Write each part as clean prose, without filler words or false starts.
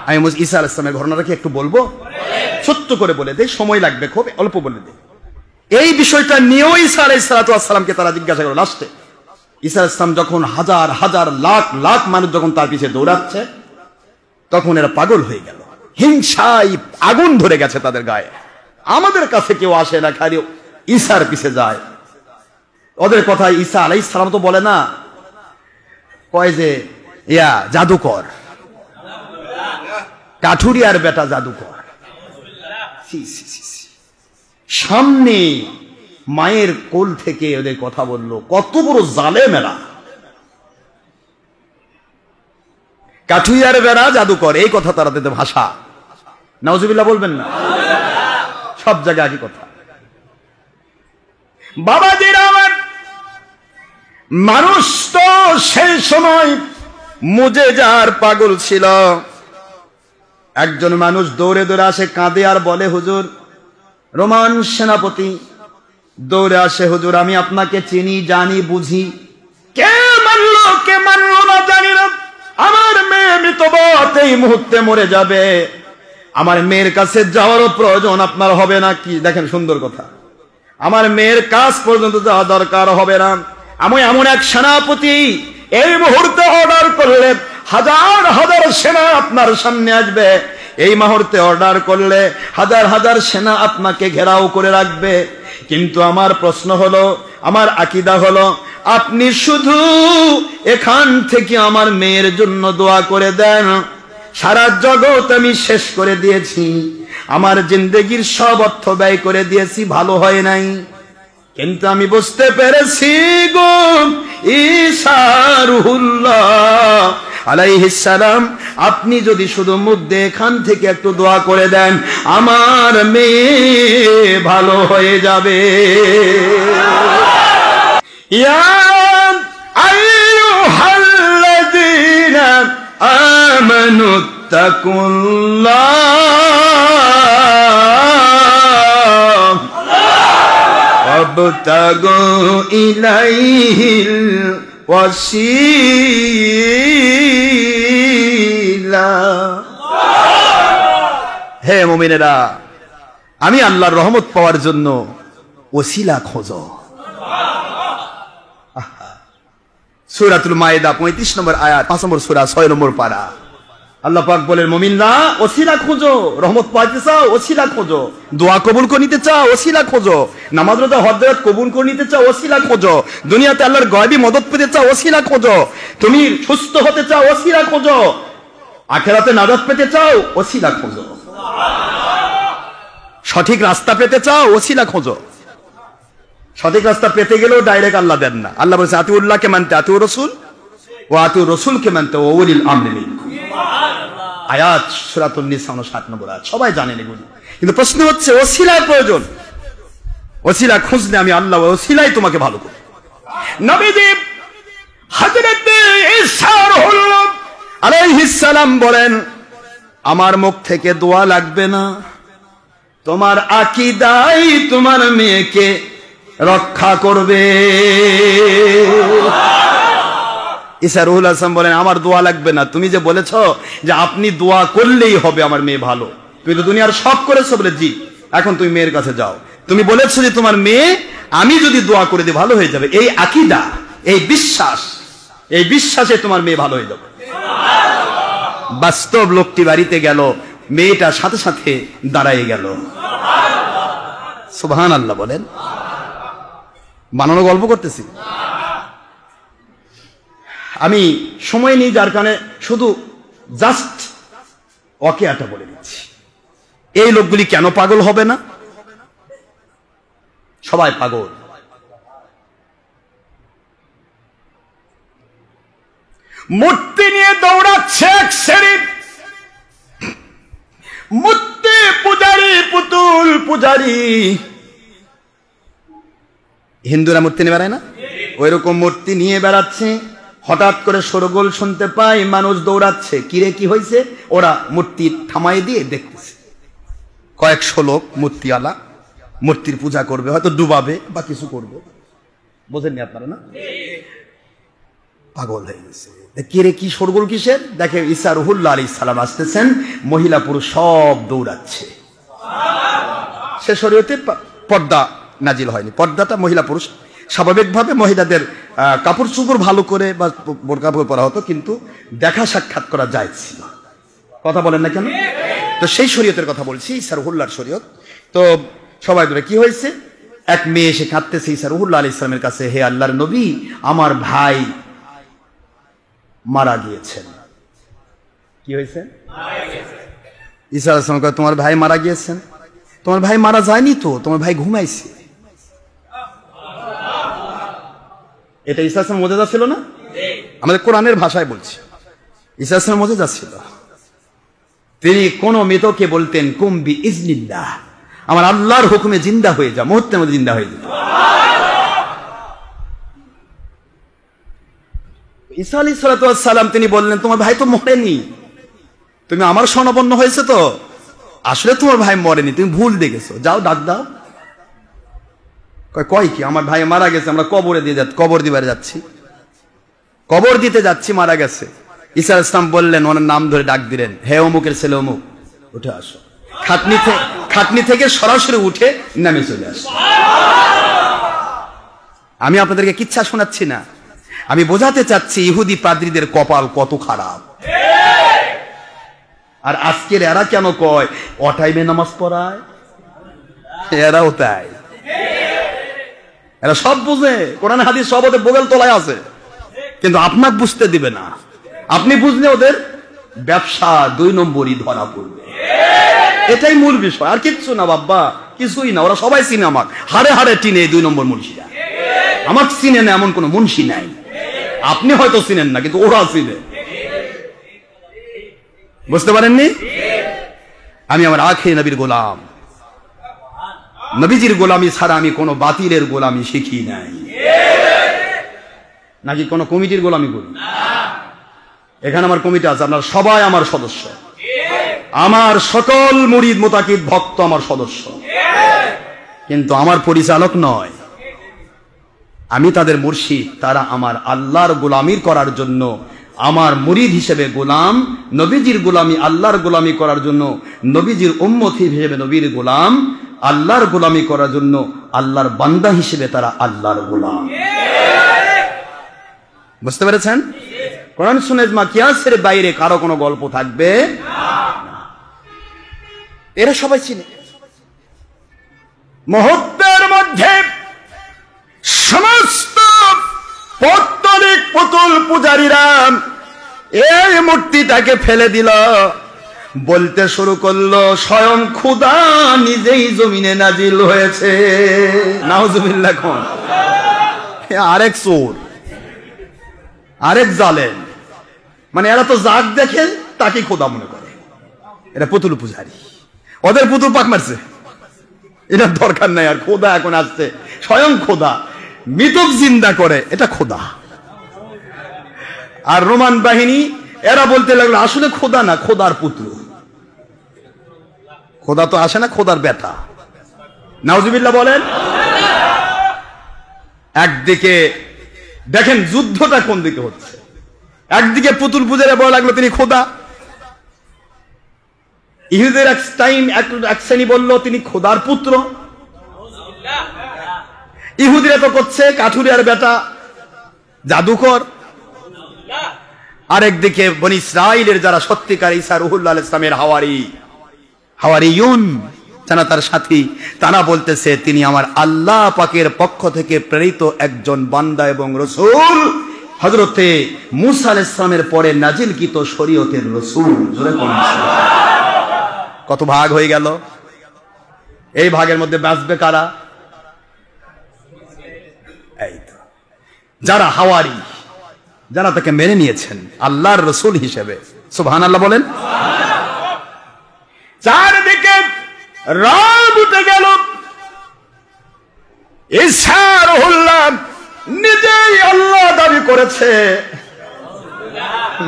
আমি ঈসা আলাইহিস সালামের ঘটনাটা কি একটু বলবো? ছোট্ট করে বলে দেই, সময় লাগবে, খুব অল্প বলে দেই। এই বিষয়টা নিয়েও ঈসা আলাইহিস সালামকে তারা জিজ্ঞাসা করলো লাস্টে। ঈসা আলাইহিস সালাম যখন হাজার হাজার লাখ লাখ মানুষ যখন তার পিছে দৌড়াচ্ছে, তখন এরা পাগল হয়ে গেল, হিংসায় আগুন ধরে গেছে তাদের গায়ে। আমাদের কাছে কেউ আসে না, খালি ঈসার পিছে যায়। ওদের কথা ঈসা আলাইহিস সালাম তো বলে না, কয় যে ইয়া জাদুকর, কাঠুরিয়ার বেটা জাদুকর। সামনে মায়ের কোল থেকে ওদের কথা বললো, কত বড় জালেমেরা। কাঠুরিয়ার বেটা জাদুকর, এই কথা তারা তাদের ভাষা। নাউজুবিল্লাহ বলবেন না? সব জায়গায় একই কথা। বাবাজিরা আমার, মানুষ তো সেই সময় মুজেজার পাগল ছিল। একজন মানুষ দৌড়ে দৌড়ে আসে, কাঁদে আর বলে, হুজুর, রোমান সেনাপতি দৌড়ে আসে, হুজুর আমি আপনাকে চিনি, জানি, বুঝি। কে মানলো না জানি না, আমার মেয়ে মৃতবত এই মুহূর্তে মরে যাবে, আমার মেয়ের কাছে যাওয়ারও প্রয়োজন আপনার হবে না। কি দেখেন সুন্দর কথা, আমার মেয়ের কাজ পর্যন্ত যাওয়া দরকার হবে না। আমি এমন এক সেনাপতি, এই মুহূর্তে অর্ডার করলে হাজার হাজার সেনা আপনার সামনে আসবে, এই মুহূর্তে অর্ডার করলে হাজার হাজার সেনা আপনাকে ঘেরাও করে রাখবে। কিন্তু আমার প্রশ্ন হলো, আমার আকীদা হলো, আপনি শুধু এখান থেকে আমার মেয়ের জন্য দোয়া করে দেন। সারা জগৎ আমি শেষ করে দিয়েছি, আমার জিন্দেগির সব অর্থ ব্যয় করে দিয়েছি, ভালো হয় নাই। কিন্তু আমি বুঝতে পেরেছি গো, ঈসা রুহুল্লাহ আলাইহিস সালাম, আপনি যদি শুধু মুখ দিয়ে এখান থেকে একটু দোয়া করে দেন, আমার মেয়ে ভালো হয়ে যাবে। ইয়া আইয়ুহাল্লাযীনা আমানুত্তাকুল্লাহ ওয়াবতাগু ইলাইহিল ওয়াসিলা। হে মুমিনেরা, আমি আল্লাহর রহমত পাওয়ার জন্য ওসিলা খোঁজো। সূরাতুল মায়েদা 35 নম্বর আয়াত, 5 নম্বর সূরা, 6 নম্বর পারা। আল্লাহ পাক বলেন, মুমিনরা ওসিলা খোঁজো, রহমত পাইতে চাও ওসিলা খোঁজো, দোয়া কবুল করে নিতে চাও ওসিলা খোঁজো, নামাজ রোজা হজ জাকাত কবুল করে নিতে চাও ওসিলা খোঁজো, দুনিয়াতে আল্লাহর গায়বী মদদ পেতে চাও ওসিলা খোঁজো, তুমি সুস্থ হতে চাও ওসিলা খোঁজো, আখিরাতে নাজাত পেতে চাও ওসিলা খোঁজো, সঠিক রাস্তা পেতে চাও ওসিলা খোঁজো। সঠিক রাস্তা পেতে গেলেও ডাইরেক্ট আল্লাহ দেন না। আল্লাহ বলেছে, আতিউল্লাহকে মানতে আতিউর রাসূল, ও আতিউর রাসূলকে মানতে ও উলিল আমরি মিনকুম। আয়াত সূরাতুন নিসা 59 নম্বর আয়াত, সবাই জানেন এগুলি। কিন্তু প্রশ্ন হচ্ছে, ওসিলার প্রয়োজন, ওসিলা খুঁজলে আমি আল্লাহ ওসিলাই তোমাকে ভালো করব। নবীজি হযরত ঈসা রুহুল্লাহ আলাইহিস সালাম বলেন, আমার মুখ থেকে দোয়া লাগবে না, তোমার আকীদাই তোমার মেয়েকে রক্ষা করবে। ঈসা রুহুল আসলাম বলেন, আমার দোয়া লাগবে না, তুমি যে বলেছো যে আপনি দোয়া করলেই হবে আমার মেয়ে ভালো, তুমি তো দুনিয়ার সব করেছো। বলে জি, এখন তুমি মেয়ের কাছে যাও, তুমি বলেছো যে তোমার মেয়ে আমি যদি দোয়া করে দিই ভালো হয়ে যাবে। এই আকীদা, এই বিশ্বাস, এই বিশ্বাসে তোমার মেয়ে ভালো হয়ে যাবে। বাস্তব লোকটি বাড়িতে গেল, মেয়েটা সাথে সাথে দাঁড়ায় গেল। সুবহানাল্লাহ বলেন। বানানো গল্প করতেছি আমি, সময় নেই, যার কারণে শুধু জাস্ট ওয়াকিয়াটা বলে দিচ্ছি। এই লোকগুলি কেন পাগল হবে না? সবাই পাগল। মূর্তি নিয়ে দৌড়াচ্ছে এক শ্রেণীর, মূর্তি পূজারি, পুতুল পূজারি। হিন্দুরা মূর্তি নিয়ে বেড়ায় না, ওই রকম মূর্তি নিয়ে বেড়াচ্ছে। হঠাৎ করে শোরগোল শুনতে পাই, মানুষ দৌড়াচ্ছে, কিরে কি হয়েছে? ওরা মূর্তি থামাই দিয়ে দেখতেছে। কয়েকশো লোক মূর্তিওয়ালা মূর্তির পূজা করবে, হয়তো ডুবাবে বা কিছু করবে, বোঝেননি আপনারা না? পাগল হয়ে গেছে। কিরে কি শোরগোল কিসের? দেখে ঈসা রুহুল্লাহ আলাইহিস সালাম আসতেছেন, মহিলা পুরুষ সব দৌড়াচ্ছে। সে শরীয়তে পর্দা নাজিল হয়নি, পর্দাটা মহিলা পুরুষ স্বাভাবিকভাবে মহিলাদের কাপড় চোপড় ভালো করে বা বোরকা পরা হতো, কিন্তু দেখা সাক্ষাৎ করা যায় ছিল। কথা বলেন না কেন? তো সেই শরীয়তের কথা বলছি, ঈসা রুহুল্লাহর শরীয়ত। তো সবাই ধরে কি হয়েছে, এক মেয়ে এসে কাঁদতেছে ঈসা রুহুল্লাহ আলাইহিস সালামের কাছে, হে আল্লাহর নবী, আমার ভাই মারা গিয়েছেন। কি হয়েছে? ঈসা আলাইহিস সালাম কয়, তোমার ভাই মারা গিয়েছেন? তোমার ভাই মারা যায়নি তো, তোমার ভাই ঘুমাইছে। এটা ঈসা আলাইহিস সালাম মুজিজা ছিল না? আমাদের কোরআনের ভাষায় বলছি, ঈসা আলাইহিস সালাম মুজিজা ছিল। তিনি কোন মৃতকে বলতেন কুম বি ইজনিল্লাহ, আমার আল্লাহর হুকুমে জিন্দা হয়ে যা, মুহূর্তের মধ্যে জিন্দা হয়ে যেত। ঈসা আলাইহিস সালাম তিনি বললেন, তোমার ভাই তো মরেনি, তুমি আমার স্বর্ণপন্ন হয়েছে তো, আসলে তোমার ভাই মরেনি, তুমি ভুল দেখেছো, যাও ডাক দাও। কয় কি আমার ভাই মারা গেছে, আমরা কবর দিবার যাচ্ছি, কবর দিতে যাচ্ছি, মারা গেছে। ঈসা আলাইহিস সালাম বললেন, ওনার নাম ধরে ডাক দিলেন, হে অমুকের ছেলে অমুক, উঠে আসো। খাটনি থেকে সরাসরি উঠে নামে চলে আসো। আমি আপনাদেরকে কিচ্ছা শোনাচ্ছি না, আমি বোঝাতে চাচ্ছি ইহুদি পাদ্রীদের কপাল কত খারাপ। আর আজকের এরা কেন কয় অটাইমে নামাজ পড়ায়, এরাও তাই, এরা সব বুঝে, কোরআন হাদিস সব ওদের বগল তলায় আছে, কিন্তু আপনাকে বুঝতে দিবে না। আপনি বুঝলে ওদের ব্যবসা 2 নম্বরই ধরা পড়বে। এটাই মূল বিষয়, আর কিচ্ছু না বাবা, কিছুই না। ওরা সবাই চিনে আমাকে, হাড়ে হাড়ে টিনে 2 নম্বর মুন্সিরা। আমাকে চিনে না এমন কোন মুন্সি নাই। আপনি হয়তো চিনেন না, কিন্তু ওরা চিনে। বুঝতে পারেননি? আমি আমার আখির নবীর গোলাম, নবীজির গোলামি ছাড়া আমি কোনো বাতিলের গোলামি শিখি নাই। নাকি কোনো কমিটির গোলামি করি? এখানে আমার কমিটি আছে, আপনারা সবাই আমার সদস্য, আমার সকল মুরিদ মুতাকিদ ভক্ত আমার সদস্য, কিন্তু আমার পরিচালক নয়। আমি তাদের মুর্শিদ, তারা আমার আল্লাহর গোলামির করার জন্য আমার মুরিদ হিসেবে গোলাম, নবীজির গোলামি আল্লাহর গোলামি করার জন্য নবীজির উম্মত হিসেবে নবীর গোলাম, আল্লাহর গোলামি করার জন্য আল্লাহর বান্দা হিসেবে তারা আল্লাহর গোলাম। বুঝতে পেরেছেন? কোরআন সুন্নাহ ইজমা কিয়াসের বাইরে কারো কোনো গল্প থাকবে না। এরা সবাই চিনে। মুহূর্তের মধ্যে সমস্ত পৌত্তলিক পুতুল পূজারীরা এই মূর্তিটাকে ফেলে দিল, বলতে শুরু করলো স্বয়ং খোদা নিজেই জমিনে নাজিল হয়েছে। নাউজুবিল্লাহ। কোন আরেক চোর, আরেক জালেম, মানে এরা তো যাক দেখে তাকে খোদা মনে করে। এরা পুতুল পূজারী, ওদের পুতুল পাক মারছে, এটার দরকার নাই। আর খোদা এখন আসছে, স্বয়ং খোদা মৃতক জিন্দা করে, এটা খোদা। আর রোমান বাহিনী এরা বলতে লাগলো আসলে খোদা না, খোদার পুত্র। খোদা তো আসে না, খোদার বেটা। নাউজুবিল্লাহ বলেন। একদিকে দেখেন যুদ্ধটা কোন দিকে হচ্ছে, একদিকে পুতুল পূজারে বলা লাগলো তিনি খোদা, ইহুদের এক শ্রেণী বলল তিনি খোদার পুত্র। ইহুদিরা তো করছে কাঠুরিয়ার বেটা, জাদুকর। আরেকদিকে বনি ইসরাইলের যারা সত্যিকার ঈসা রুহুল্লাহ আলাইহিস সালামের হাওয়ারিয়ুন, যারা তার সাথী, তারা বলতেছে তিনি আমার আল্লাহ পাকের পক্ষ থেকে প্রেরিত একজন বান্দা এবং রাসূল, হযরতে মূসা আলাইহিস সালামের পরে নাজিলকৃত শরীয়তের রাসূল। জোরে বলুন সুবহানাল্লাহ। কত ভাগ হয়ে গেল? এই ভাগের মধ্যে বাঁচবে কারা? এই তো যারা হাওয়ারি, যারা তাকে মেনে নিয়েছেন আল্লাহর রাসূল হিসেবে। সুবহানাল্লাহ বলেন। চারদিকে রাগ উঠে গেল। ঈসা রুহুল্লাহ নিজেই আল্লাহ দাবি করেছে।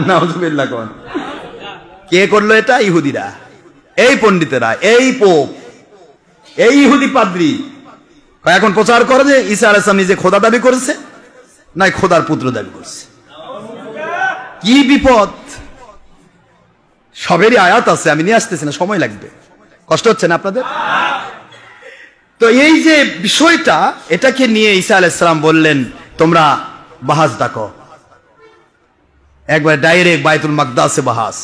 নাউজুবিল্লাহ। কোন কে করলো এটা? ইহুদিরা, এই পণ্ডিতেরা, এই পোপ, এই ইহুদি পাদ্রী এখন প্রচার করে যে ঈসা আলাইহিস সালাম নিজে খোদা দাবি করেছে, নাই খোদার পুত্র দাবি করছে। কি বিপদ! সবেরই আয়াত আছে, আমি নিয়ে আসতেছি না, সময় লাগবে। কষ্ট হচ্ছে না আপনাদের? তো এই যে বিষয়টা, এটাকে নিয়ে ঈসা আলাইহিস সালাম বললেন তোমরা বাহাস ডাকো। একবার ডাইরেক্ট বাইতুল মাকদাসে বাহাস।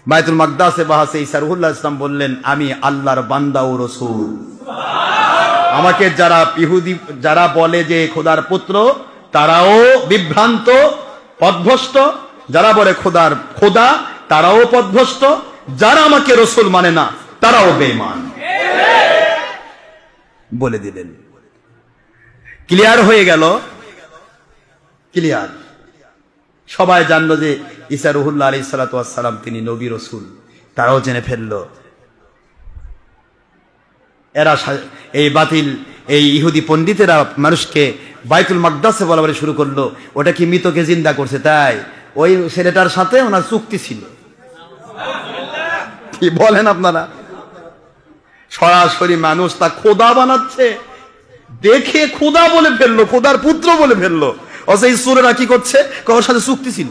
বাইতুল মাকদাসে বাহাসে ঈসা রুহুল্লাহ ইসলাম বললেন, আমি আল্লাহর বান্দা ও রাসূল। আমাকে যারা ইহুদি যারা বলে যে খোদার পুত্র, তারাও বিভ্রান্ত, পথভ্রষ্ট। যারা বলে খোদার খোদা, তারাও পথভ্রষ্ট। যারা আমাকে রাসূল মানে না, তারাও বেঈমান। বলে দিলেন, ক্লিয়ার হয়ে গেল। ক্লিয়ার, সবাই জানলো যে ঈসা রুহুল্লাহ আলাইহিস সালাতু ওয়াস সালাম তিনি নবী রাসূল। তারাও জেনে ফেললো। এরা এই বাতিল এই ইহুদি পণ্ডিতেরা মানুষকে বাইতুল মাকদাসে বলা বলে শুরু করলো। ওটা কি মৃতকে জিন্দা করছে? তাই ওই ছেলেটার সাথে ওনার চুক্তি ছিল। কি বলেন আপনারা? সরাসরি মানুষ তা খোদা বানাচ্ছে, দেখে খোদা বলে ফেললো, খোদার পুত্র বলে ফেললো। অথচ এই সূরারা কি করছে? কারোর সাথে চুক্তি ছিল,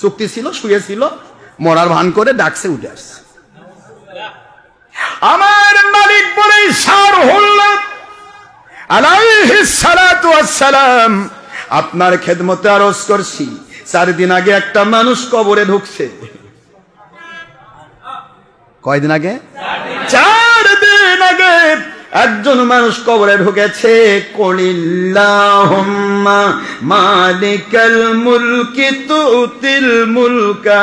চুক্তি ছিল, শুয়েছিল, মরার ভান করে ডাকছে, উঠে আসছে। আমার মালিক বলে ঈসা রুহুল্লাহ আলাইহিস সালাতু ওয়াস সালাম, আপনার খেদমতে আরজ করছি, 4 দিন আগে একটা মানুষ কবরে ঢুকছে। কয়দিন আগে? 4 দিন আগে একজন মানুষ কবরে ঢুকেছে। কুলিল্লাহুম্মা মালিকাল মুলকি তুতিল মুলকা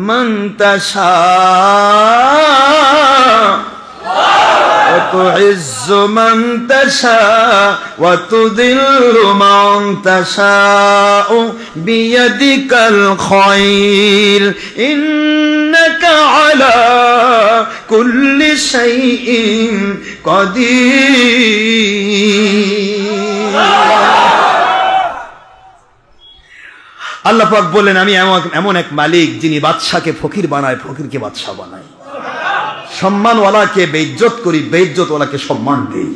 মান তাশা ওয়া তুইজ্জু মান তাশা ওয়া তুযিল্লু মান তাশা বিয়াদিকাল খায়র ইন্নাকা আলা কুল্লি শাইইন কাদির। আল্লাহ পাক বলেন, আমি এমন এক মালিক যিনি বাদশাকে ফকির বানায়, ফকিরকে বাদশা বানায়। সম্মানওয়ালাকে বেইজ্জত করি, বেইজ্জতওয়ালাকে সম্মান দেই।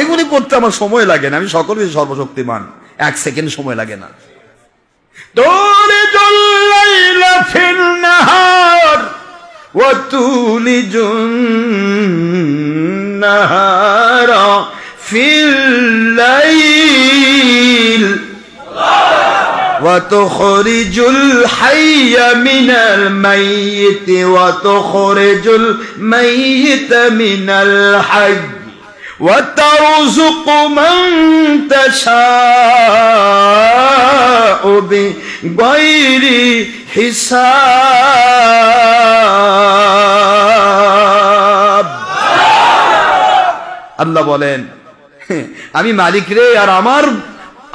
এগুলি করতে আমার সময় লাগে না। আমি সকলের সর্বশক্তিমান, 1 সেকেন্ড সময় লাগে না। তুলিজুল লাইলা ফিন নাহার ওয়া তুলিজুন নাহারা ফিল লাইল وتخرج الحي من الميت وتخرج الميت من الحي وترزق من تشاء بغير حساب। আল্লাহ বলেন, আমি মালিক রে, আর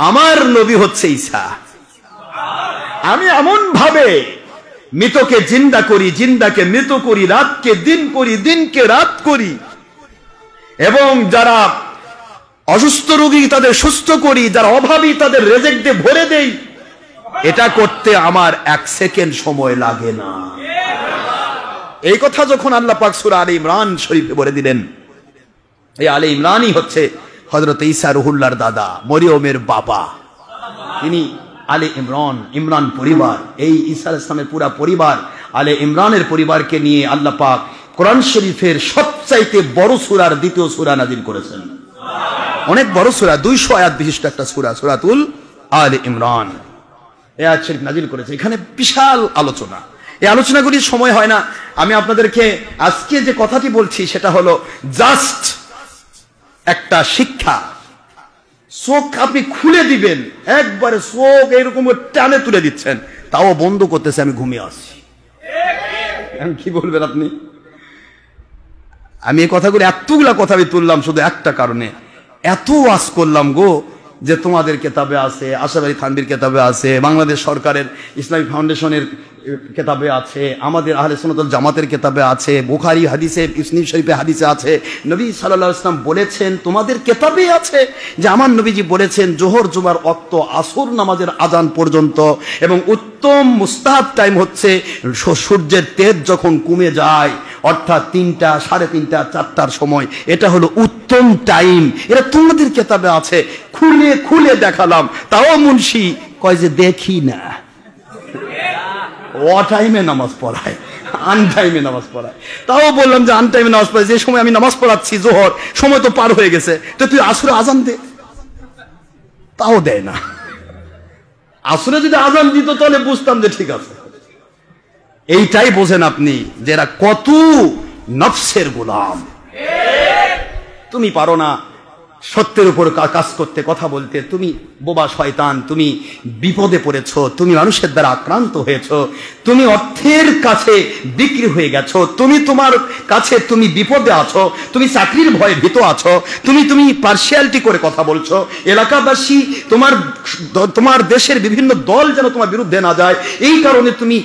আমার নবী হচ্ছে ঈসা। আমি এমন ভাবে মৃতকে জিন্দা করি, জিন্দাকে মৃত করি, রাতকে দিন করি, দিনকে রাত করি, এবং যারা অসুস্থ রোগী তাদের সুস্থ করি, যারা অভাবী তাদের রেজেক দিয়ে ভরে দেই। এটা করতে আমার 1 সেকেন্ড সময় লাগে না। এই কথা যখন আল্লাহ পাক সূরা আলে ইমরান শরীফে বলে দিলেন, এই আলে ইমরানই হচ্ছে হযরত ঈসা রুহুল্লাহর দাদা, মরিয়মের বাবা। তিনি আলে ইমরান, ইমরান পরিবার, এই ঈসা আলাইহিস সালামের পুরা পরিবার, আলে ইমরানের পরিবারকে নিয়ে আল্লাহ পাক কোরআন শরীফের সবচাইতে বড় সূরার 2য় সূরা নাযিল করেছেন। অনেক বড় সূরা, 200 আয়াত বিশিষ্ট একটা সূরা, সূরাতুল আলে ইমরান। এই আয়াত শরীফ নাযিল করেছে। এখানে বিশাল আলোচনা, এই আলোচনাগুলির সময় হয় না। আমি আপনাদেরকে আজকে যে কথাটি বলছি সেটা হলো জাস্ট একটা শিক্ষা। চোখ আপনি খুলে দিবেন, একবারে চোখ এরকম টানে তুলে দিচ্ছেন, তাও বন্ধ করতেছে, আমি ঘুমিয়ে আসছি। কি বলবেন আপনি? আমি এই কথাগুলো, এতগুলা কথা আমি তুললাম শুধু একটা কারণে। এত ওয়াজ করলাম গো, যে তোমাদের কেতাবে আছে, আশরাফ আলী থানভীর কেতাবে আছে, বাংলাদেশ সরকারের ইসলামিক ফাউন্ডেশনের কেতাবে আছে, আমাদের আহলে সুন্নাত ওয়াল জামাতের কেতাবে আছে, বুখারী হাদিসে, মুসলিম শরীফে হাদিসে আছে। নবী সাল্লাল্লাহু আলাইহি ওয়াসাল্লাম বলেছেন, তোমাদের কেতাবে আছে যে আমার নবীজি বলেছেন জোহর জুমার ওয়াক্ত আসর নামাজের আযান পর্যন্ত, এবং উত্তম মুস্তাহাব টাইম হচ্ছে সূর্যের তেজ যখন কমে যায়, অর্থাৎ 3টা, 3:30, 4টার সময়, এটা হলো উত্তম টাইম। এটা তোমাদের কেতাবে আছে। খুলে খুলে দেখালাম, তাও মুন্সি কয় যে দেখি না, ও টাইমে নামাজ পড়ায়, আনটাইমে নামাজ পড়ায়। তাও বললাম যে আনটাইমে নামাজ পড়ায়, যে সময় আমি নামাজ পড়াচ্ছি জোহর, সময় তো পার হয়ে গেছে, তো তুই আসরে আজান দে। তাও দেয় না। আসরে যদি আজান দিত তাহলে বুঝতাম যে ঠিক আছে। এইটাই বোঝেন আপনি যে এরা কত নফসের গোলাম। তুমি পারো না সত্যের উপর কাজ করতে, কথা বলতে, তুমি বোবা শয়তান, তুমি বিপদে পড়েছো, তুমি মানুষের দ্বারা আক্রান্ত হয়েছো, তুমি অর্থের কাছে বিক্রি হয়ে গেছো, তুমি তোমার কাছে তুমি বিপদে আছো, তুমি চাকরির ভয়ে ভীত আছো, তুমি পার্সিয়ালিটি করে কথা বলছো, এলাকাবাসী তোমার দেশের বিভিন্ন দল যেন তোমার বিরুদ্ধে না যায়, এই কারণে তুমি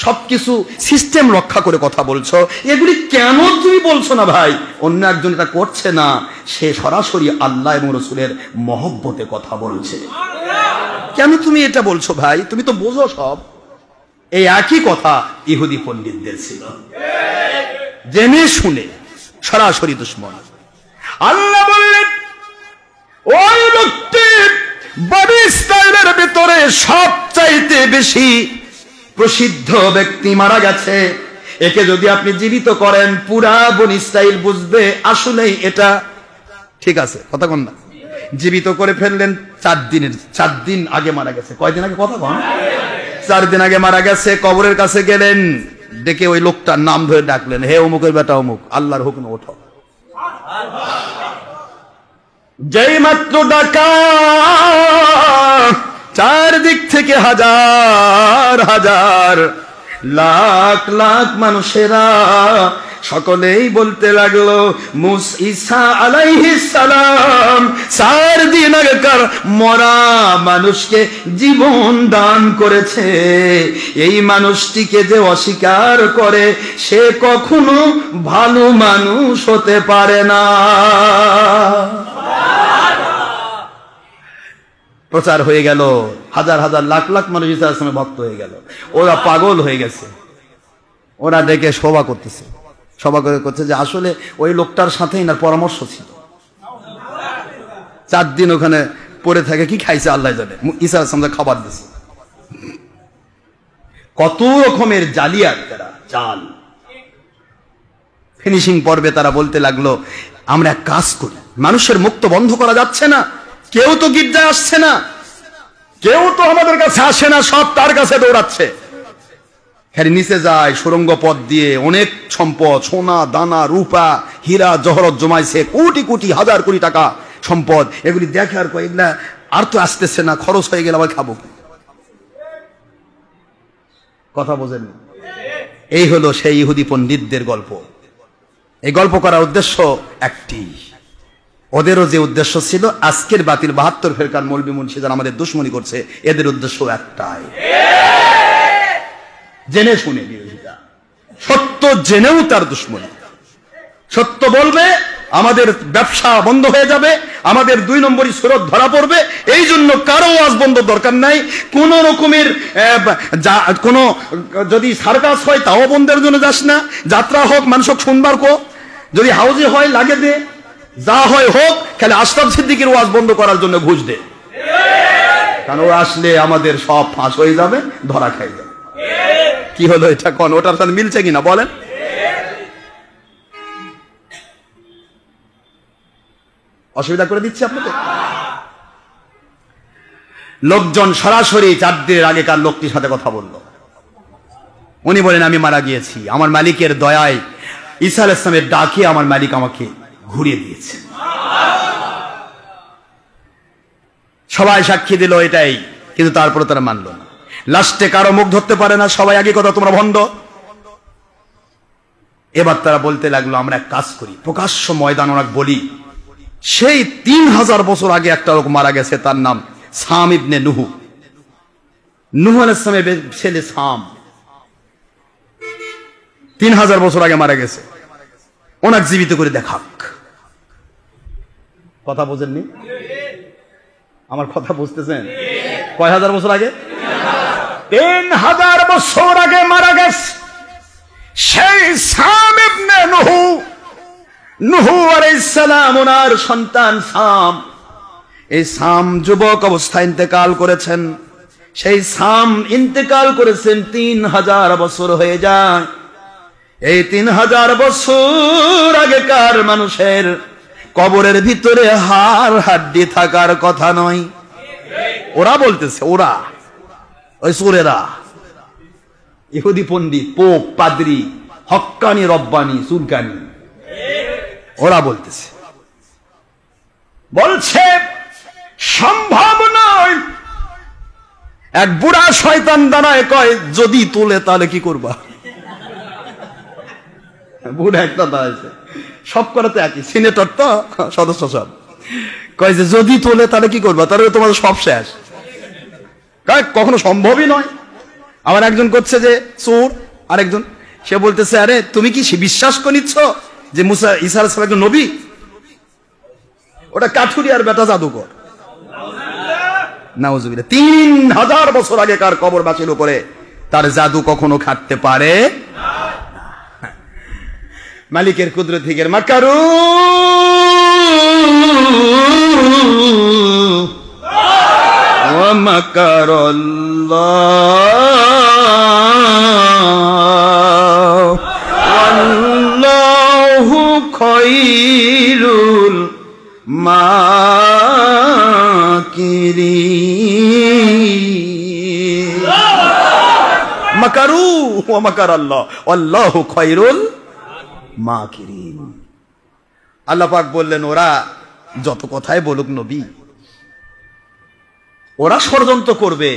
সবকিছু সিস্টেম রক্ষা করে কথা বলছো। এগুলি কেন তুমি বলছো না ভাই? অন্য একজন এটা করছে না, সে সরাসরি আল্লাহ এবং রসুলের মহব্বতে কথা বলছে। কেন তুমি এটা বলছো ভাই? তুমি তো বোঝো সব। এই একই কথা ইহুদি পণ্ডিতদের ছিল, জেনে শুনে সরাসরি দুশ্মন। আল্লাহ বললেন, ওই ব্যক্তি বনী ইসরাঈলের ভিতরে সবচাইতে বেশি প্রসিদ্ধ ব্যক্তি মারা গেছে, একে যদি আপনি জীবিত করেন পুরা বনী ইসরাঈল বুঝবে আসলেই এটা ঠিক আছে। কথা কন না? জীবিত করে ফেললেন 4 দিন আগে মারা গেছে। কয়দিন আগে? কথা কন। 4 দিন আগে মারা গেছে। কবরের কাছে গেলেন, ডেকে ওই লোকটার নাম ধরে ডাকলেন, হে অমুকের বেটা অমুক, আল্লাহর হুকুমে ওঠো। যেই মাত্র ডাকা, চারদিক থেকে হাজার হাজার লাখ লাখ মানুষেরা সকলেই বলতে লাগলো, ঈসা আলাইহিস সালাম 4 দিন আগেকার মরা মানুষকে জীবন দান করেছে। এই মানুষটিকে যে অস্বীকার করে সে কখনো ভালো মানুষ হতে পারে না। প্রচার হয়ে গেল, হাজার হাজার লাখ লাখ মানুষ ঈসা আলাইহিস সালামের ভক্ত হয়ে গেল। ওরা পাগল হয়ে গেছে, ওরা ডেকে সভা করতেছে, সভা করে করছে যে আসলে ওই লোকটার সাথেই না পরামর্শ ছিল। 4 দিন ওখানে পড়ে থাকে, কি খাইছে আল্লাহ জানে, ঈসা আলাইহিস সালাম খাবার দিছে। কত রকমের জালিয়াত, তারা জাল। ফিনিশিং পর্বে তারা বলতে লাগলো, আমরা এক কাজ করি, মানুষের মুখ তো বন্ধ করা যাচ্ছে না, কেউ তো গির্জায় আসছে না, কেউ তো আমাদের কাছে আসে না, সব তার কাছে দৌড়াচ্ছে। খালি নিচে যায় সুরঙ্গ পথ দিয়ে, অনেক সম্পদ, সোনা দানা রূপা হীরা জহরত জমাইছে, কোটি কোটি হাজার কোটি টাকা সম্পদ। এগুলি দেখে আর কয়, এগুলা আর তো আসতেছে না, খরচ হয়ে গেলে আবার খাবো। কথা বোঝেন? এই হলো সেই ইহুদি পণ্ডিতদের গল্প। এই গল্প করার উদ্দেশ্য একটি, ওদেরও যে উদ্দেশ্য ছিল, আজকের বাতিল 72 ফেরকার মৌলবী মুন্সি যারা আমাদের দুশ্মনী করছে, এদের উদ্দেশ্য একটাই, জেনে শুনে বিরোধিতা, সত্য জেনেও তার দুশ্মনী। সত্য বলবে, আমাদের ব্যবসা বন্ধ হয়ে যাবে, আমাদের 2 নম্বরই সুরত ধরা পড়বে। এই জন্য কারো ওয়াজ বন্ধ দরকার নাই। কোন রকমের কোন যদি সার্কাস হয় তাও বন্ধের জন্য যাস না, যাত্রা হোক মানুষ শুনবার কো, যদি হাউজে হয় লাগে দে, যা হয় হোক, খালি আশরাফ সিদ্দিকীর ওয়াজ বন্ধ করার জন্য ঘুষ দে, কারণ ও আসলে আমাদের সব ফাঁস হয়ে যাবে, ধরা খাই যাবে। কি হলো এটা কোন? ওটার সাথে মিলছে কিনা বলেন? অসুবিধা করে দিচ্ছি আপনাকে? লোকজন সরাসরি 4 দিনের আগেকার লোকটির সাথে কথা বলল। উনি বলেন, আমি মারা গিয়েছি, আমার মালিকের দয়ায় ঈসা আলাইহিস সালামের ডাকে আমার মালিক আমাকে ঘুরিয়ে দিয়েছে। সবাই সাক্ষী দিল এটাই, কিন্তু তারপরে তারা মানল না। লাস্টে কারো মুখ ধরতে পারে না, সবাই আগে কথা তোমরা ভণ্ড। এবার তারা বলতে লাগলো, আমরা এক কাজ করি, প্রকাশ্য ময়দান ওরা বলি, সেই 3000 বছর আগে একটা লোক মারা গেছে, তার নাম সাম ইবনে নুহু। নুহু আলাইহিস সালামের ছেলে সাম 3000 বছর আগে মারা গেছে, ওনাকে জীবিত করে দেখাক। কথা বোঝেননি? আমার কথা বুঝতেছেন? কয় হাজার বছর আগে? 3000 বছর আগে মারা গেছে সেই সাম ইবনে নুহু। নুহু আলাইহিস সালাম ওনার সন্তান সাম। এই সাম যুবক অবস্থায় ইন্তেকাল করেছেন। সেই সাম ইন্তেকাল করেছেন 3000 বছর হয়ে যায়। এই 3000 বছর আগেকার মানুষের কবরের ভিতরে হাড় হাড্ডি থাকার কথা নয়। ওরা বলতেছে, ওরা ওই সুরেরা, ইহুদি পণ্ডিত, পোপ, পাদ্রী, হক্কানি, রব্বানি, সুলকানি, ওরা বলতেছে, বলছে সম্ভব নয়। এক বুড়া শয়তান দাঁড়ায় কয়, যদি তোলে তাহলে কি করবা? বুড়া একটা দাঁড়াইছে, সব করাতে একই, সিনেটর তো সদস্য সব, কয় যে যদি তোলে তাহলে কি করবা? তাহলে তোমাদের সব শেষ। কখনো সম্ভবই নয়। আবার একজন করছে যে চোর, আরেকজন সে বলতেছে, আরে তুমি কি বিশ্বাস করিচ্ছ যে মুসা ঈসা আলাইহিস সালাম একজন নবী? ওটা কাঠুরিয়ার বেটা জাদুকর। নাউজুবিল্লাহ। 3000 বছর আগেকার কবরবাসীর উপরে তার জাদু কখনো খাটতে পারে না। মালিকের কুদরত থেকে মাকারু ওয়া মাকারাল্লাহ ওয়াল্লাহু খায়রুল মাকিরিন। মাকারু ওয়া মাকারাল্লাহ ওয়াল্লাহু খায়রুল মাকিরিন। আল্লাহ পাক বললেন, ওরা যত কথাই বলুক নবী, ওরা ষড়যন্ত্র করবে,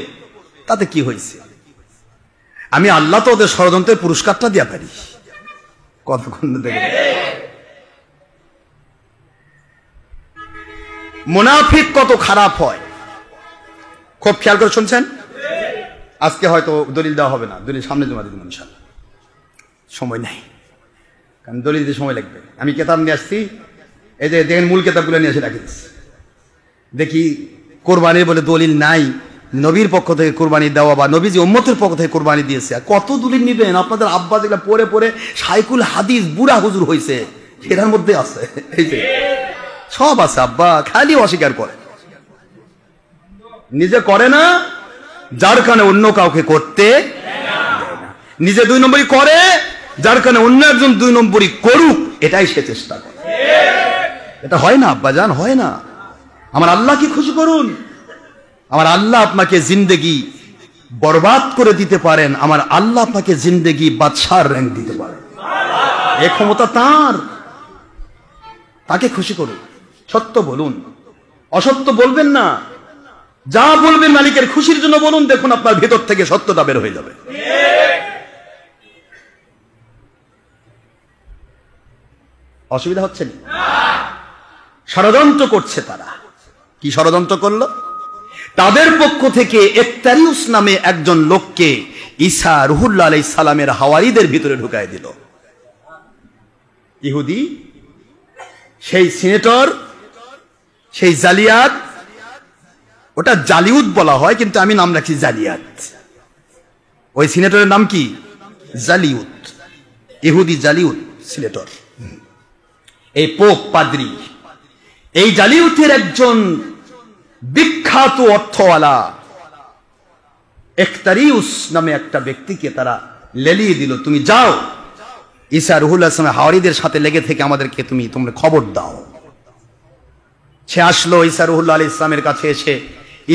তাতে কি হয়েছে? আমি আল্লাহ তো ওদের ষড়যন্ত্রের পুরস্কারটা দিয়া পারি। কথা দেখে মুনাফিক কত খারাপ হয় খুব খেয়াল করে শুনছেন। আজকে হয়তো দলিল দেওয়া হবে না, দলিল সামনে জমা দিন ইনশাআল্লাহ, সময় নাই, কারণ দলিল দিতে সময় লাগবে। আমি কেতাব নিয়ে আসছি, এই যে দেখেন মূল কেতাবগুলো নিয়ে এসে রাখি দিচ্ছি। দেখি কোরবানির বলে দলিল নাই, নবীর পক্ষ থেকে কোরবানি দেওয়া বা নবীজি উম্মতের পক্ষ থেকে কোরবানি দিয়েছে, কত দলিল নিবেন? আপনাদের আব্বা যেগুলো পড়ে পড়ে সাইকুল হাদিস বুড়া হুজুর হয়েছে, এটার মধ্যে আছে, এই যে সব আছে। আব্বা খালি অস্বীকার করে, নিজে করে না, যার কারণে অন্য কাউকে করতে দেয় না। নিজে 2 নম্বরই করে, যার কারণে অন্য একজন 2 নম্বরই করুক, এটাই সে চেষ্টা করে। এটা হয় না আব্বা জান, হয় না। আমার আল্লাহকে খুশি করুন। আমার আল্লাহ আপনাকে জিন্দেগি বরবাদ করে দিতে পারেন, আমার আল্লাহ আপনাকে জিন্দেগি বাদশার র্যাঙ্ক দিতে পারেন। এ ক্ষমতা তার, তাকে খুশি করুন। সত্য বলুন, অসত্য বলবেন না। যা বলবেন মালিকের খুশির জন্য বলুন, দেখুন আপনার ভেতর থেকে সত্যটা বের হয়ে যাবে। অসুবিধা হচ্ছে না? ষড়যন্ত্র করছে তারা। কি ষড়যন্ত্র করলো? তাদের পক্ষ থেকে একতারিউস নামে একজন লোককে ঈসা রুহুল্লাহ আলাইহিস সালামের হাওয়ারিদের ভিতরে ঢুকায় দিল। ইহুদি, সেই সিনেটর, সেই জালিয়াত, ওটা জালিউদ বলা হয়, কিন্তু আমি নাম রাখছি জালিয়াত। ওই সিনেটরের নাম কি? জালিউদ। ইহুদি জালিউদ সিনেটর, এই পোপ পাদ্রী। এই জালিউতের একজন বিখ্যাত অর্থওয়ালা একতারিউস নামে একটা ব্যক্তিকে তারা লেলিয়ে দিল, তুমি যাও ঈসা রুহুল্লাহ সালামের হাওয়ারিদের সাথে লেগে থেকে আমাদেরকে তোমরা খবর দাও। সে আসলো ঈসা রুহুল্লাহ আলাইহিস সালামের কাছে, এসে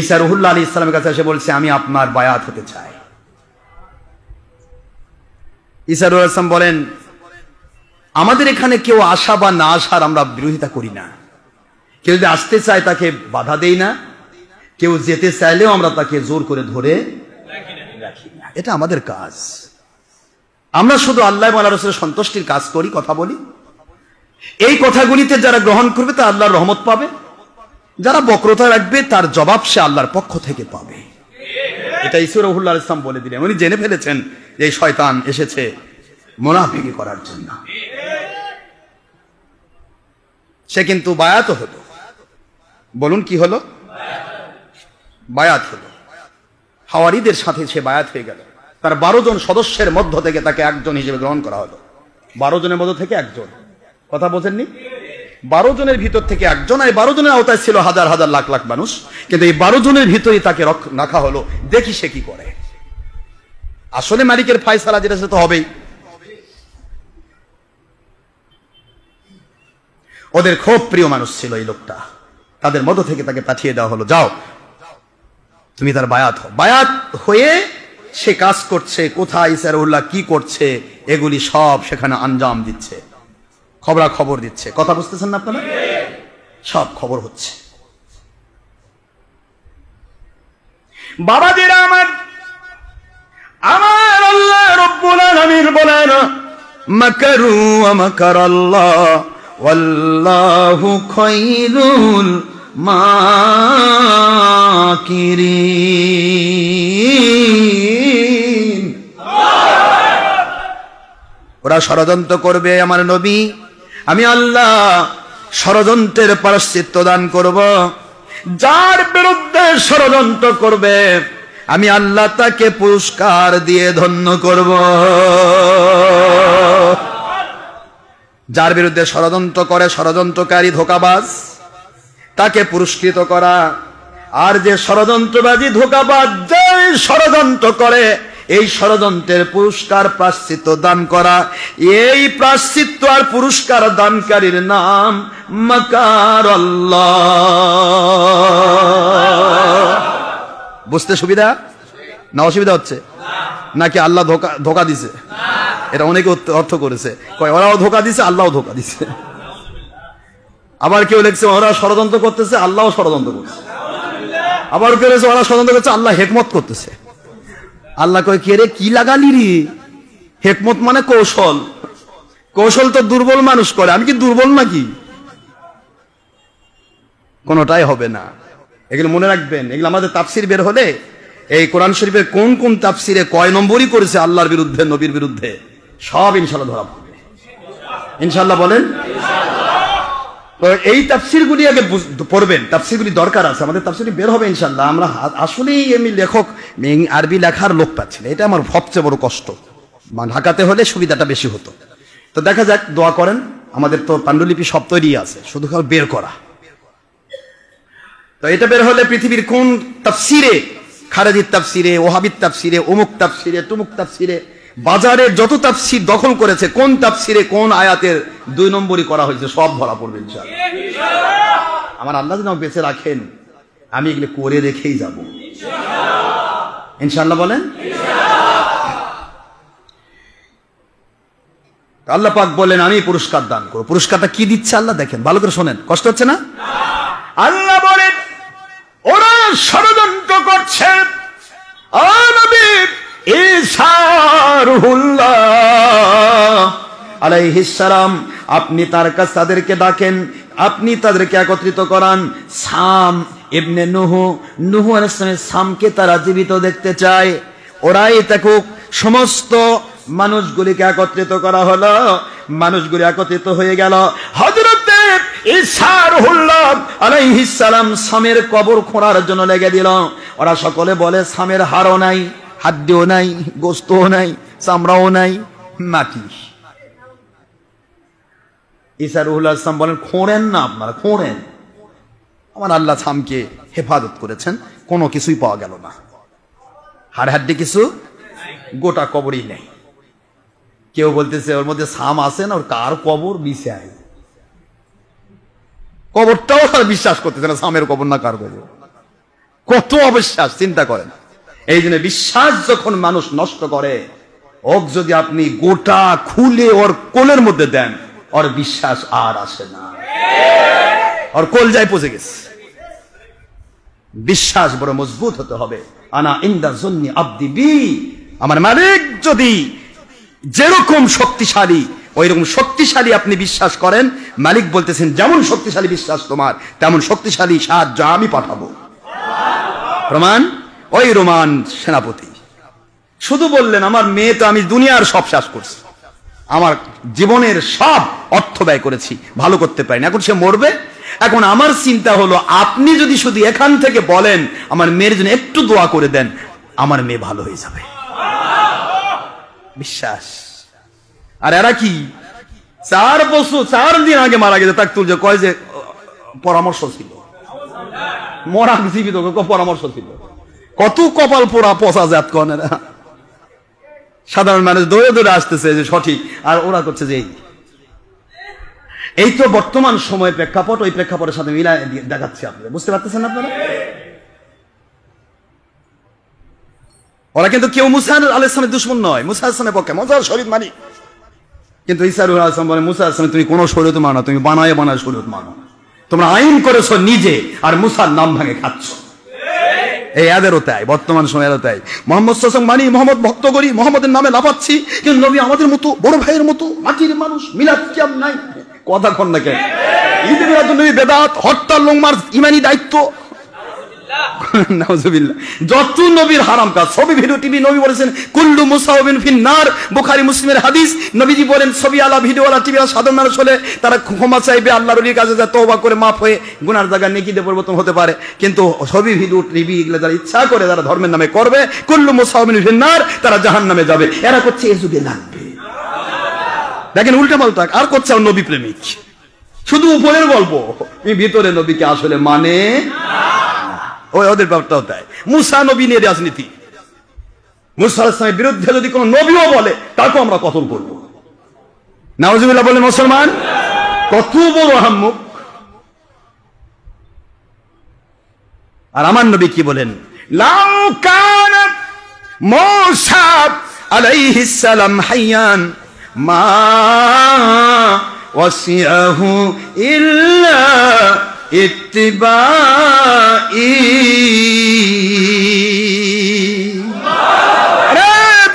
ঈসা রুহুল্লাহ আলাইহিস সালামের কাছে এসে বলছে, আমি আপনার বায়াত হতে চাই। ঈসা রুহুল্লাহ সালাম বলেন, আমাদের এখানে কেউ আসা বা না আসার আমরা বিরোধিতা করি না। কেউ যদি আসতে চায় তাকে বাধা দেই না, কেউ যেতে চাইলেও আমরা তাকে জোর করে ধরে রাখি না। এটা আমাদের কাজ। আমরা শুধু আল্লাহ এবং আল্লাহর রাসূলের সন্তুষ্টির কাজ করি, কথা বলি। এই কথাগুলিতে যারা গ্রহণ করবে তা আল্লাহর রহমত পাবে, যারা বক্রতা রাখবে তার জবাব সে আল্লাহর পক্ষ থেকে পাবে। এটা ঈসা রুহুল্লাহ আলাইহিস সালাম বলে দিলেন। উনি জেনে ফেলেছেন যে এই শয়তান এসেছে মুনাফিকি করার জন্য। সে কিন্তু বায়াত হলো। বলুন কি হলো? বায়াত হলো। হাওয়ারিদের সাথে সে বায়াত হয়ে গেল। তার 12 জন সদস্যের মধ্য থেকে তাকে একজন হিসেবে গ্রহণ করা হলো। 12 জনের মধ্য থেকে একজন। কথা বোঝেননি? 12 জনের ভিতর থেকে একজন, এই 12 জনের আওতায় ছিল হাজার হাজার লাখ লাখ মানুষ, কিন্তু এই 12 জনের ভিতরেই তাকে রাখা হলো, দেখি সে কি করে। আসলে মালিকের ফয়সালা যেটা সেটা তো হবেই। ওদের খুব প্রিয় মানুষ ছিল এই লোকটা, তাদের মধ্য থেকে তাকে পাঠিয়ে দেওয়া হলো, যাও তুমি তার বায়াত হও। বায়াত হয়ে সে কাজ করছে, কোথায় ইসারুল্লাহ কি করছে এগুলি সব সেখানে আঞ্জাম দিচ্ছে, খবরাখবর দিচ্ছে। কথা বুঝতেছেন না আপনারা? সব খবর হচ্ছে। বাবাজিরা আমার, আমার আল্লাহ রব্বুল আলামিন বলেন মাকারু ওয়া মাকারাল্লাহ ওয়াল্লাহু খায়রুল মাকিরিন। ওরা ষড়যন্ত্র করবে আমার নবী, আমি আল্লাহ ষড়যন্ত্রের প্রায়শ্চিত্ত দান করব। যার বিরুদ্ধে ষড়যন্ত্র করবে আমি আল্লাহ তাকে পুরস্কার দিয়ে ধন্য করব। যার বিরুদ্ধে ষড়যন্ত্র করে, ষড়যন্ত্রকারী ধোঁকাবাজ, তাকে পুরস্কৃত করা। আর যে ষড়যন্ত্রবাদী ধোঁকাবাজ যে ষড়যন্ত্র করে, এই ষড়যন্ত্রের পুরস্কার প্রায়শ্চিত্ত দান করা, এই প্রায়শ্চিত্ত আর পুরস্কার দানকারীর নাম মাকারাল্লাহ। বুঝতে সুবিধা না অসুবিধা হচ্ছে নাকি? আল্লাহ ধোঁকা দিছে, এটা অনেকে অর্থ করেছে, কয় ওরাও ধোঁকা দিছে আল্লাহও ধোঁকা দিছে। আবার কেউ লিখছে ওরা ষড়যন্ত্র করতেছে আল্লাহও ষড়যন্ত্র করছে। আবার কেউ লিখছে ওরা ষড়যন্ত্র করছে আল্লাহ হেকমত করতেছে। আল্লাহ কয় কে রে, কি লাগালি রে? হেকমত মানে কৌশল। কৌশল তো দুর্বল মানুষ করে, আমি কি দুর্বল নাকি? কোনটাই হবে না। এগুলো মনে রাখবেন। এগুলো আমাদের তাফসির বের হলে এই কোরআন শরীফের কোন কোন তাফসিরে কয় নম্বরই করেছে আল্লাহর বিরুদ্ধে, নবীর বিরুদ্ধে, সব ইনশাআল্লাহ ধরা পড়বে। ইনশাআল্লাহ বলেন। তো এই তাফসিরগুলি আগে পড়বেন, তাফসিরগুলি দরকার আছে। আমাদের তাফসির বের হবে ইনশাআল্লাহ। আমরা আসলেই আমি লেখক আরবি লেখার লোক পাচ্ছি না, এটা আমার সবচেয়ে বড় কষ্ট। ঢাকাতে হলে সুবিধাটা বেশি হতো। তো দেখা যাক, দোয়া করেন। আমাদের তো পাণ্ডুলিপি সব তৈরি আছে, শুধু বের করা। তো এটা বের হলে পৃথিবীর কোন তাফসিরে, খারেজির তাফসিরে, ওহাবির তাফসিরে, অমুক তাফসিরে, তুমুক তাফসিরে, বাজারের যত তাফসির দখল করেছে, কোন তাফসিরে কোন আয়াতের 2 নম্বরই করা হয়েছে, সব ধরা পড়বে ইনশাআল্লাহ। আমার আল্লাহ যেন বেঁচে রাখেন, আমি এগুলো করে রেখেই যাব ইনশাআল্লাহ। বলেন আল্লাহ পাক বলেন আমি পুরস্কার দান করব। পুরস্কারটা কি দিচ্ছে আল্লাহ দেখেন, ভালো করে শোনেন, কষ্ট হচ্ছে না? আল্লাহ বলেন ওরা ষড়যন্ত্র করছে, নবী ঈসা রূহুল্লাহ আলাইহিস সালাম, আপনি তার কাছে তাদেরকে ডাকেন, আপনি তাদেরকে একত্রিত করান। সাম ইবনে নূহ আলাইহিস সালামের সামকে তারা জীবিত দেখতে চায়। ওরাই থাকুক, সমস্ত মানুষগুলিকে একত্রিত করা হলো। মানুষগুলি একত্রিত হয়ে গেল। হযরত ঈসা রূহুল্লাহ আলাইহিস সালাম সামের কবর খোঁড়ার জন্য লেগে দিল। ওরা সকলে বলে সামের হাড়ও নাই, হাড্ডিও নাই, গোস্তও নাই, চামড়াও নাই, মাটি। ঈসা রূহুল্লাহ সালাম বলেন খোঁড়েন না, আপনারা খোঁড়েন। আমার আল্লাহ সামকে হেফাজত করেছেন, কোনো কিছুই পাওয়া গেল না, হাড় হাড্ডি কিছু, গোটা কবরই নেই। কেউ বলতেছে ওর মধ্যে সাম আছে না, ওর কার কবর বিছায়, কবরটাও আর বিশ্বাস করতেছে না, সামের কবর না কার কবর। কত অবিশ্বাস, চিন্তা করেন। এই জন্য বিশ্বাস যখন মানুষ নষ্ট করে, ওক যদি আপনি গোটা খুলে ওর কোলের মধ্যে দেন, ওর বিশ্বাস আর আসে না, ওর কোল যায় পচে গেছে। বিশ্বাস বড় মজবুত হতে হবে। আনা ইনদা যন্নি আবদি বি, আমার মালিক যদি যেরকম শক্তিশালী, ওই রকম শক্তিশালী আপনি বিশ্বাস করেন, মালিক বলতেছেন যেমন শক্তিশালী বিশ্বাস তোমার, তেমন শক্তিশালী সাহায্য আমি পাঠাবো। প্রমাণ ওই রোমান সেনাপতি শুধু বললেন আমার মেয়ে তো আমি দুনিয়ার সব শেষ করছি, আমার জীবনের সব অর্থ ব্যয় করেছি, ভালো করতে পারিনি, এখন সে মরবে। এখন আমার চিন্তা হলো আপনি যদি শুধু এখান থেকে বলেন আমার মেয়ের জন্য একটু দোয়া করে দেন, আমার মেয়ে ভালো হয়ে যাবে। বিশ্বাস। আর এরা কি 4 দিন আগে মারা গেছে, তাকে তুলছে, কয় যে পরামর্শ ছিল, মরা জীবিত পরামর্শ ছিল। কত কপাল পোড়া পচা জাত কন এরা। সাধারণ মানুষ দৌড়ে দৌড়ে আসতেছে যে সঠিক, আর ওরা করছে যে এই তো বর্তমান সময় প্রেক্ষাপট, ওই প্রেক্ষাপটের সাথে মিলাই দেখাচ্ছে। আপনারা বুঝতে পারতেছেন? আপনারা ওরা কিন্তু কেউ মুসা আলাইহিস সালামের দুশমন নয়, মুসা আলাইহিস সালামের পক্ষে, মুসার শরীয়ত মানি। কিন্তু ঈসা আলাইহিস সালাম বলে, মুসা আলাইহিস সালাম তুমি কোন শরীয়ত মানো, তুমি বানায় শরীয়ত মানো। তোমরা আইন করেছো নিজে, আর মুসার নাম ভাঙে খাচ্ছ। এই এদেরও তাই, বর্তমান সময়েরও তাই। মোহাম্মদ সাল্লাল্লাহু আলাইহি ওয়াসাল্লাম মানি, মোহাম্মদ ভক্ত করি, মোহাম্মদের নামে লাফাচ্ছি, কিন্তু নবী আমাদের মতো বড় ভাইয়ের মতো মাটির মানুষ, মিলাদ কিয়াম নাই। কথা কন না কেন? ঈদ মিলাদুন নবী বেদাত, হরতাল লংমার ইমানি দায়িত্ব। নাউজুবিল্লাহ। যত নবীর হারাম কাজ, ছবি, ভিডিও, টিভি, নবী বলেছেন কুল্লু মুসাওবিন ফিন্নার, বুখারী মুসলিমের হাদিস। নবীজি বলেন ছবি আলা, ভিডিও আলা, টিভি আলা সাধারণ মানুষ হলে তারা ক্ষমা চাইবে, আল্লাহর ওলির কাছে যায়, তওবা করে মাফ হয়ে গুনার জায়গা নেকিতে পরিবর্তন হতে পারে। কিন্তু ছবি, ভিডিও, টিভি এগুলো যারা ইচ্ছা করে যারা ধর্মের নামে করবে, কুল্লু মুসাওবিন ফিন্নার, তারা জাহান্নামে যাবে। এরা করছে এই যুগে লাগবে, দেখেন উল্টা পাল্টা, আর করছে নবী প্রেমিক। শুধু উপরের গল্প, ভিতরে নবীকে আসলে মানে ওদের ব্যাপারটাও তাই। মুসা নবী নিয়ে রাজনীতি, মুসা আলাইহিস সালামের বিরুদ্ধে যদি কোন নবীও বলে তাকেও আমরা কতল করব। নাউজুবিল্লাহ বলে মুসলমান, কত বড় আহাম্মক। আর আমার নবী কি বলেন? লাউ কানা মুসা আলাইহিস সালাম হাইয়ান মা ওয়াসিআহু ইল্লা ইত্তিবাই।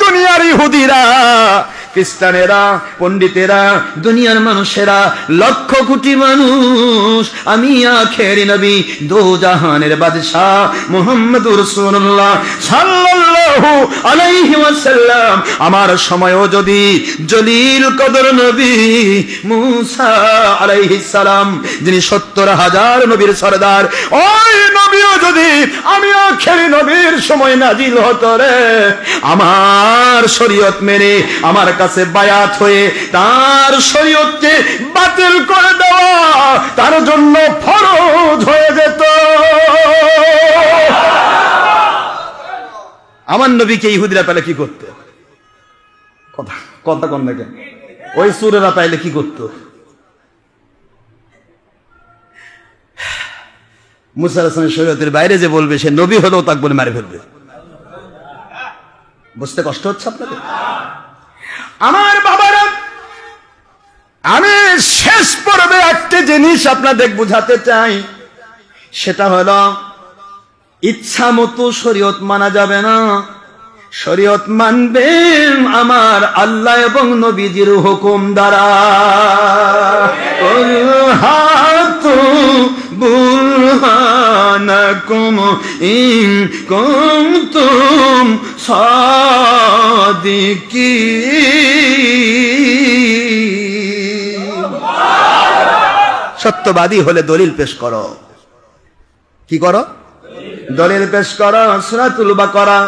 দুনিয়ার ইহুদিরা, খ্রিস্টানেরা, পণ্ডিতেরা, দুনিয়ার মানুষেরা, লক্ষ কোটি মানুষ, আমি আখেরি নবী, দো জাহানের বাদশাহ মুহাম্মদুর রাসূলুল্লাহ সাল্লাল্লাহু আলাইহি ওয়াসাল্লাম, আমার সময়ও যদি জলিল কদর নবী মুসা আলাইহিস সালাম, যিনি 70,000 নবীর সরদার, ওই নবীও যদি আমি আখেরি নবীর সময় নাজিল হতো রে, আমার শরীয়ত মেনে আমার কাছে বায়াত হয়ে তার শরীয়তকে বাতিল করে দেওয়া তার জন্য ফরজ হয়ে যেত। আমার নবীকে ইহুদিরা পেলে কি করতো? কথা কন না কেন? ওই সুরেরা পাইলে কি করতো? মুসা আলাইহিস সালামের শরীয়তের বাইরে যে বলবে সে নবী হলেও তাকে বলে মারে ফেলবে। বুঝতে কষ্ট হচ্ছে আপনাদের? আমার বাবারা, আমি শেষ পর্বে একটা জিনিস আপনাদের বুঝাতে চাই, সেটা হলো ইচ্ছা মতো শরীয়ত মানা যাবে না। শরীয়ত মানবেন আমার আল্লাহ এবং নবীজির হুকুম দ্বারা। হাতু বুরহানাকুম ইন কুনতুম সাদিকিন। সত্যবাদী হলে দলিল পেশ করো। কি করো? দলিল পেশ করো। সূরাতুল বাকারা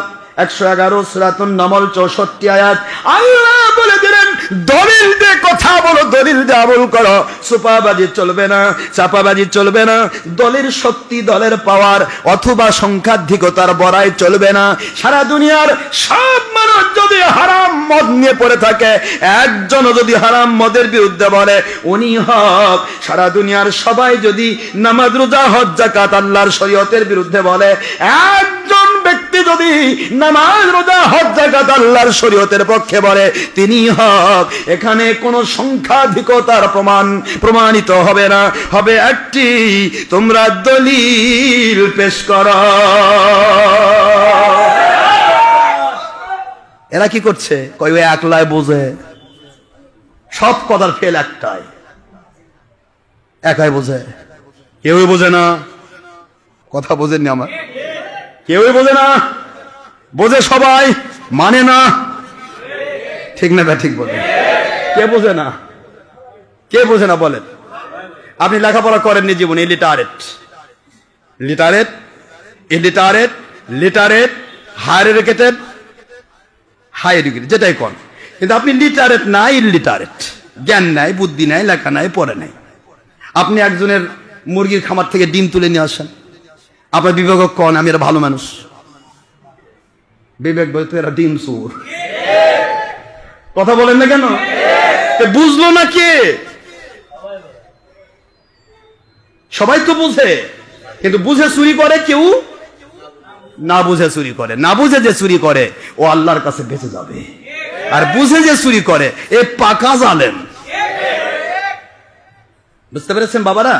111, সূরাতুন নামল 64 আয়াত। আল্লাহ বলে দিলেন দলিল দিয়ে কথা বলো, দলিল দিয়ে আমল করো। সুপাবাজি চলবে না, চাপাবাজি চলবে না। দলের শক্তি, দলের পাওয়ার অথবা সংখ্যাধিকতার বড়াই চলবে না। সারা দুনিয়ার সব মানুষ যদি হারাম মদ নিয়ে পড়ে থাকে, একজন যদি হারাম মদের বিরুদ্ধে বলে উনি হক। সারা দুনিয়ার সবাই যদি নামাজ, রোজা, হজ, যাকাত আল্লাহর শরীয়তের বিরুদ্ধে বলে, একজন ব্যক্তি যদি নামাজ, রোজা, হজ, যাকাত আল্লাহর শরীয়তের পক্ষে বলে তিনি হক। এখানে কোন সংখ্যাধিকতার প্রমাণিত হবে না, হবে একটি, তোমরা দলিল পেশ করো। এরা কি করছে? কই ওই একলাই বোঝে, সব কথার ফেল একটাই, একাই বোঝে, কেউই বোঝে না। কথা বোঝেননি আমার? কেউই বোঝে না, বোঝে সবাই, মানে না। ঠিক না? ঠিক বলেন। কে বোঝে না? কে বোঝে না বলেন? আপনি লেখাপড়া করেননি জীবনে, illiterate, literate, illiterate, literate, higher educated, high educated, যেটাই কোন, কিন্তু আপনি লিটারেট না, ইলিটারেট। জ্ঞান নাই, বুদ্ধি নাই, লেখা নাই, পড়ে নাই। আপনি একজনের মুরগির খামার থেকে ডিম তুলে নিয়ে আসেন, আপনার বিবেক কন আমি এরা ভালো মানুষ, বিবেক বলতে এরা ডিম চোর। কথা বলেন না কেন? বুঝলো না কে? সবাই তো বুঝে, কিন্তু বুঝে চুরি করে কেউ, না বুঝে চুরি করে। না বুঝে যে চুরি করে ও আল্লাহর কাছে বেঁচে যাবে, আর বুঝে যে চুরি করে এ পাকা জালেম। বুঝতে পেরেছেন বাবারা?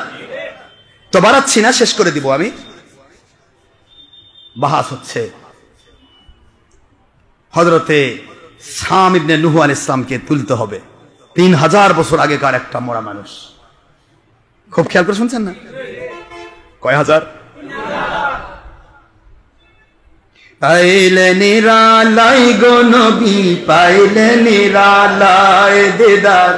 তো বাড়াচ্ছি না, শেষ করে দিব আমি। বাহাস হচ্ছে হযরতে সাম ইবনে নূহ আলাইহিস সালামকে তুলতে হবে। 3000 বছর আগেকার একটা মরা মানুষ। খুব খেয়াল করে শুনছেন না? কয় হাজার? পাইলে নিরালাই গো নবী, পাইলে নিরালাই দিদার,